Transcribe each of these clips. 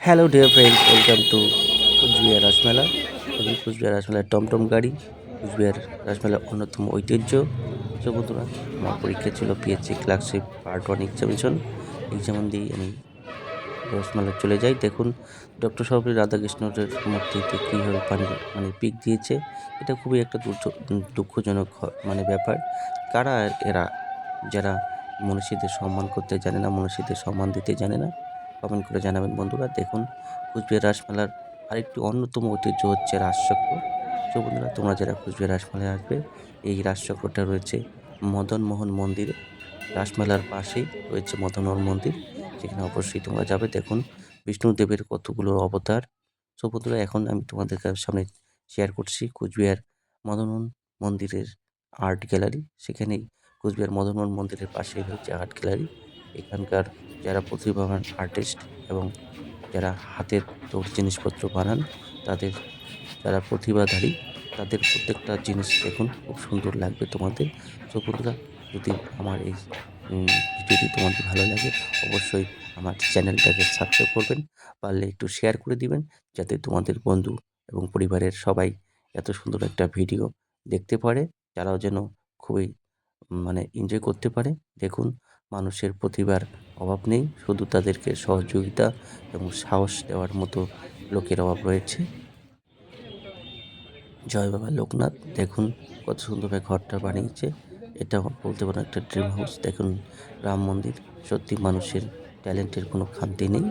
Hello dear friends, welcome to Cooch Behar Rasmela. দেখুন কুচবিহার রাসমেলার টমটম গাড়ি, কুচবিহার রাসমেলার অন্যতম ঐতিহ্য। সো বন্ধুরা, আমার পরীক্ষা ছিল পিএসসি ক্লার্কশিপ পার্ট 1 এক্সাম দিয়ে আমি রসমেলায় চলে যাই। দেখুন ডক্টর সর্বপল্লী রাধাকৃষ্ণের মূর্তিতে কীভাবে পানি পিক দিয়েছে। এটা খুবই একটা দুঃখজনক ব্যাপার। কারা এরা যারা মনীষীদের সম্মান করতে জানে না, মনীষীদের সম্মান দিতে জানে না? কমেন্ট করে জানাবেন বন্ধুরা। দেখুন কুচবিহার রাসমেলার আরেকটি অন্যতম ঐতিহ্য হচ্ছে রাসচক্র। সো বন্ধুরা, তোমরা যারা কুচবিহার রাসমেলায় আসবে, এই রাসচক্রটা রয়েছে মদনমোহন মন্দিরে। রাসমেলার পাশেই রয়েছে মদনমোহন মন্দির, সেখানে অবশ্যই তোমরা যাবে। দেখুন বিষ্ণুদেবের কতগুলো অবতার। সো বন্ধুরা, এখন আমি তোমাদের সামনে শেয়ার করছি কুচবিহার মদনমোহন মন্দিরের আর্ট গ্যালারি। সেখানেই কুচবিহার মদনমোহন মন্দিরের পাশেই রয়েছে আর্ট গ্যালারি। এখানকার যারা প্রতিভাবান আর্টিস্ট এবং যারা হাতের তৈরি জিনিসপত্র বানান, তাদের যারা প্রতিভাধারী, তাদের প্রত্যেকটা জিনিস দেখুন, খুব সুন্দর লাগবে তোমাদের। সো বন্ধুরা, যদি আমার এই ভিডিওটি তোমাদের ভালো লাগে, অবশ্যই আমার চ্যানেলটাকে সাবস্ক্রাইব করবেন, পারলে একটু শেয়ার করে দিবেন, যাতে তোমাদের বন্ধু এবং পরিবারের সবাই এত সুন্দর একটা ভিডিও দেখতে পারে, তারাও যেন খুবই এনজয় করতে পারে। দেখুন, মানুষের প্রতিভার অভাব নেই, শুধু তাদেরকে সহযোগিতা এবং সাহস দেওয়ার মতো লোকের অভাব রয়েছে। জয় বাবা লোকনাথ। দেখুন কত সুন্দরভাবে ঘরটা বানিয়েছে। এটা বলতে পারেন একটা ড্রিম হাউস। দেখুন রাম মন্দির। সত্যি মানুষের ট্যালেন্টের কোনো খামতি নেই,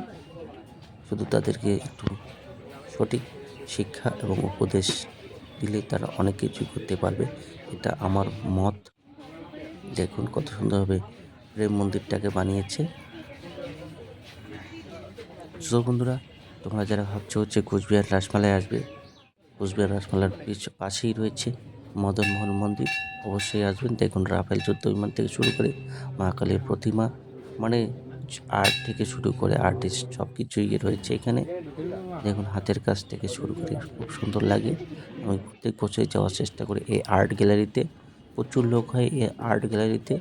শুধু তাদেরকে একটু সঠিক শিক্ষা এবং উপদেশ দিলে তারা অনেক কিছুই করতে পারবে, এটা আমার মত। দেখুন কত সুন্দরভাবে প্রেম মন্দিরটাকে বানিয়েছে। সো বন্ধুরা, তোমরা যারা ভাবছো হচ্ছে কুচবিহার রাসমেলায় আসবে, কুচবিহার রাসমেলার পাশেই রয়েছে মদনমোহন মন্দির, অবশ্যই আসবেন। দেখুন রাফেল যুদ্ধ বিমান থেকে শুরু করে মা কালীর প্রতিমা, মানে আর্ট থেকে শুরু করে আর্টিস্ট সব কিছুই রয়েছে এখানে। দেখুন হাতের কাজ থেকে শুরু করে খুব সুন্দর লাগে। আমি প্রত্যেক বছরই যাওয়ার চেষ্টা করি এই আর্ট গ্যালারিতে। প্রচুর লোক হয় এই আর্ট গ্যালারিতে।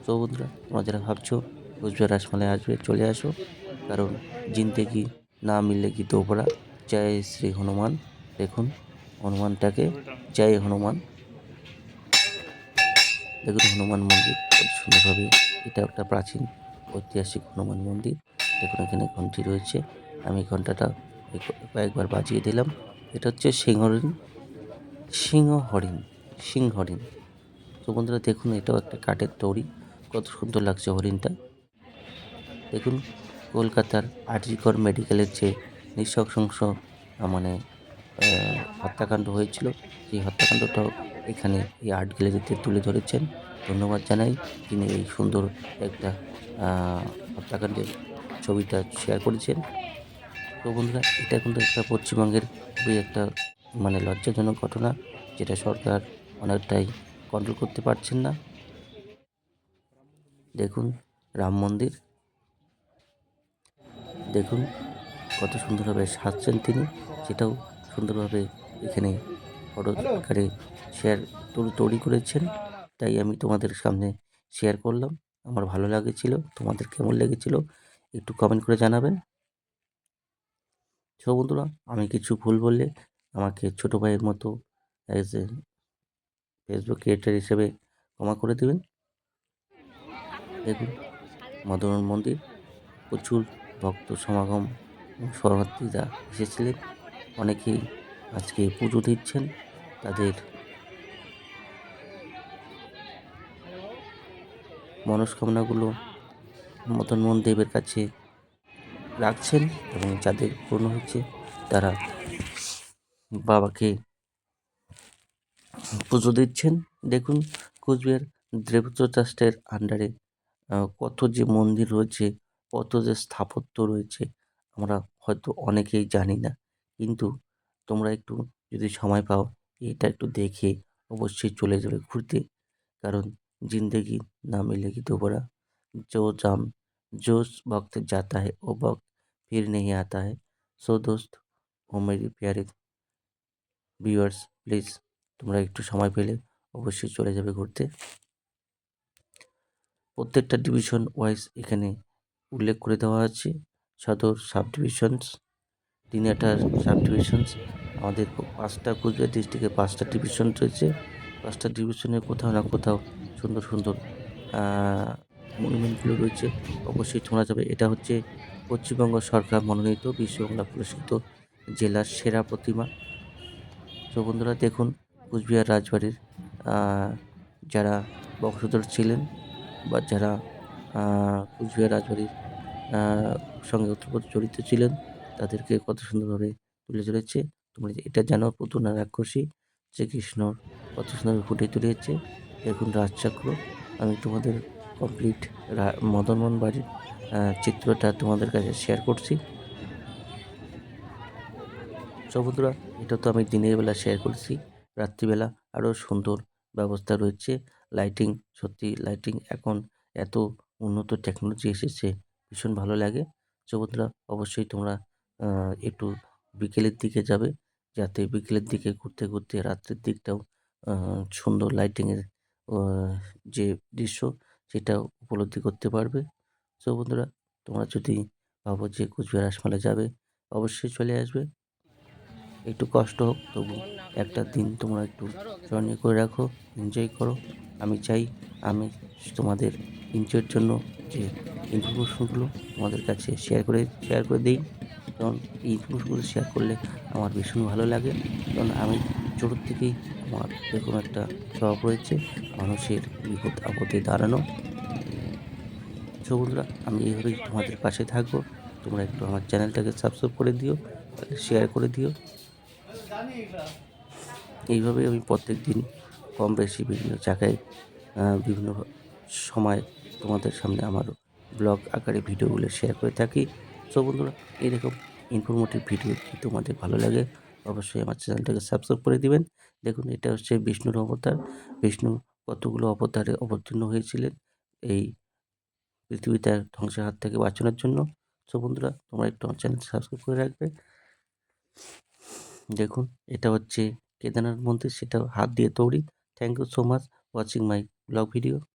তো বন্ধুরা, তোমরা যারা ভাবছো কুচবিহার রাসমেলায় আসবে, চলে আসো। কারণ জিন্দেগি না মিলেগি দোবরা। জয় শ্রী হনুমান। দেখুন হনুমানটাকে, জয় হনুমান। দেখুন হনুমান মন্দির কত সুন্দরভাবে, এটা একটা প্রাচীন ঐতিহাসিক হনুমান মন্দির। দেখুন এখানে ঘন্টি রয়েছে, আমি ঘন্টাটা কয়েকবার বাজিয়ে দিলাম। এটা হচ্ছে সিংহ হরিণ। তো বন্ধুরা দেখুন, এটাও একটা কাঠের তৈরি, কত সুন্দর লাগছে হরিণটা। দেখুন কলকাতার আরজিকর মেডিকেলের যে নৃশংস মানে হত্যাকাণ্ড হয়েছিল, সেই হত্যাকাণ্ডটাও এখানে এই আর্ট গ্যালারিতে তুলে ধরেছেন। ধন্যবাদ জানাই যিনি এই সুন্দর একটা হত্যাকাণ্ডের ছবিটা শেয়ার করেছেন। তো বন্ধুরা, এটা কিন্তু একটা পশ্চিমবঙ্গের খুবই একটা লজ্জাজনক ঘটনা, যেটা সরকার অনেকটাই কন্ট্রোল করতে পারছেন না। দেখুন রাম মন্দির, দেখুন কত সুন্দরভাবে সাজছেন তিনি, সেটাও সুন্দরভাবে এখানে ফটো আকারে শেয়ার তৈরি করেছেন। তাই আমি তোমাদের সামনে শেয়ার করলাম। আমার ভালো লেগেছিল, তোমাদের কেমন লেগেছিল একটু কমেন্ট করে জানাবেন। সো বন্ধুরা, আমি কিছু ভুল বললে আমাকে ছোট ভাইয়ের মতো অ্যাজ এ ফেসবুক ক্রিয়েটার হিসেবে ক্ষমা করে দেবেন। দেখুন মদন মন্দির, প্রচুর ভক্ত সমাগম এবং শরণার্থীরা এসেছিলেন। অনেকেই আজকে পুজো দিচ্ছেন, তাদের মনস্কামনাগুলো মদনমোহন দেবের কাছে রাখছেন, এবং যাদের পূর্ণ হচ্ছে তারা বাবাকে পুজো দিচ্ছেন। দেখুন কুচবিহার দেবত্ব ট্রাস্টের আন্ডারে কত যে মন্দির রয়েছে, কত যে স্থাপত্য রয়েছে, আমরা হয়তো অনেকেই জানি না। কিন্তু তোমরা একটু যদি সময় পাও, এটা একটু দেখে অবশ্যই চলে যাবে ঘুরতে। কারণ জিন্দেগি না মিলেগি दोबारा, जो जाम जो वक्त जाता है वो वक्त फिर नहीं आता है। सो दोस्त ও মেরি প্যারে ভিউয়ার্স, প্লিজ তোমরা একটু সময় পেলে অবশ্যই চলে যাবে ঘুরতে। প্রত্যেকটা ডিভিশন ওয়াইজ এখানে উল্লেখ করে দেওয়া আছে। সদর sub divisions, Dinhata sub divisions. আমাদের 5টা কুচবিহার ডিস্ট্রিক্টে 5টা ডিভিশন রয়েছে। 5টা ডিভিশনে কোথাও না কোথাও সুন্দর সুন্দর মনুমেন্টগুলো রয়েছে, অবশ্যই তোমরা যাবে। এটা হচ্ছে পশ্চিমবঙ্গ সরকার মনোনীত বিশ্ববাংলা পুরস্কৃত জেলার সেরা প্রতিমা। তো বন্ধুরা দেখুন, কুচবিহার রাজবাড়ির যারা বংশধর ছিলেন বা যারা কুচবিহার রাজবাড়ির সঙ্গে ওতপ্রোত জড়িত ছিলেন, তাদেরকে কত সুন্দরভাবে তুলে ধরেছে। তোমরা এটা জানো, পুতুনা রাক্ষসী শ্রীকৃষ্ণর কত সুন্দরভাবে ফুটিয়ে তুলেছে। দেখুন রাজচক্র, আমি তোমাদের কমপ্লিট মদনমোহন বাড়ির চিত্রটা তোমাদের কাছে শেয়ার করছি। সো বন্ধুরা, এটা তো আমি দিনের বেলা শেয়ার করেছি, রাত্রিবেলা আরও সুন্দর ব্যবস্থা রয়েছে। লাইটিং, সত্যি লাইটিং এখন এত উন্নত টেকনোলজি এসেছে, ভীষণ ভালো লাগে। সো বন্ধুরা, অবশ্যই তোমরা একটু বিকেলের দিকে যাবে, যাতে বিকেলের দিকে ঘুরতে ঘুরতে রাত্রের দিকটাও সুন্দর লাইটিংয়ের যে দৃশ্য, সেটা উপলব্ধি করতে পারবে। সো বন্ধুরা, তোমরা যদি ভাবো যে কুচবিহার রাসমেলা যাবে, অবশ্যই চলে আসবে। একটু কষ্ট হোক, তবু একটা দিন তোমরা একটু স্মরণীয় করে রাখো, এনজয় করো। আমি চাই আমি তোমাদের এনজয়ের জন্য যে ইনফরমেশনগুলো তোমাদের কাছে শেয়ার করে দিই, কারণ এই ইনফরমেশনগুলো শেয়ার করলে আমার ভীষণ ভালো লাগে। কারণ আমি ছোটোর থেকেই আমার এরকম একটা স্বভাব রয়েছে, মানুষের বিপদ আপদে দাঁড়ানো। সো বন্ধুরা, আমি এইভাবেই তোমাদের পাশে থাকবো। তোমরা একটু আমার চ্যানেলটাকে সাবস্ক্রাইব করে দিও, শেয়ার করে দিও। এইভাবেই আমি প্রত্যেকদিন কম বেশি বিভিন্ন জায়গায় বিভিন্ন সময় তোমাদের সামনে আমার ব্লগ আকারে ভিডিওগুলো শেয়ার করে থাকি। সো বন্ধুরা, এরকম ইনফরমেটিভ ভিডিও যদি তোমাদের ভালো লাগে, অবশ্যই আমার চ্যানেলটাকে সাবস্ক্রাইব করে দিবেন। দেখুন, এটা হচ্ছে বিষ্ণুর অবতার। বিষ্ণু কতগুলো অবতারে অবতীর্ণ হয়েছিলেন এই পৃথিবীতে ধ্বংসের হাত থেকে বাঁচানোর জন্য। সো বন্ধুরা, তোমরা একটু আমার চ্যানেল সাবস্ক্রাইব করে রাখবে। দেখুন, এটা হচ্ছে কেদারনাথ মন্দির, সেটা হাত দিয়ে তৈরি। Thank you so much watching my vlog video.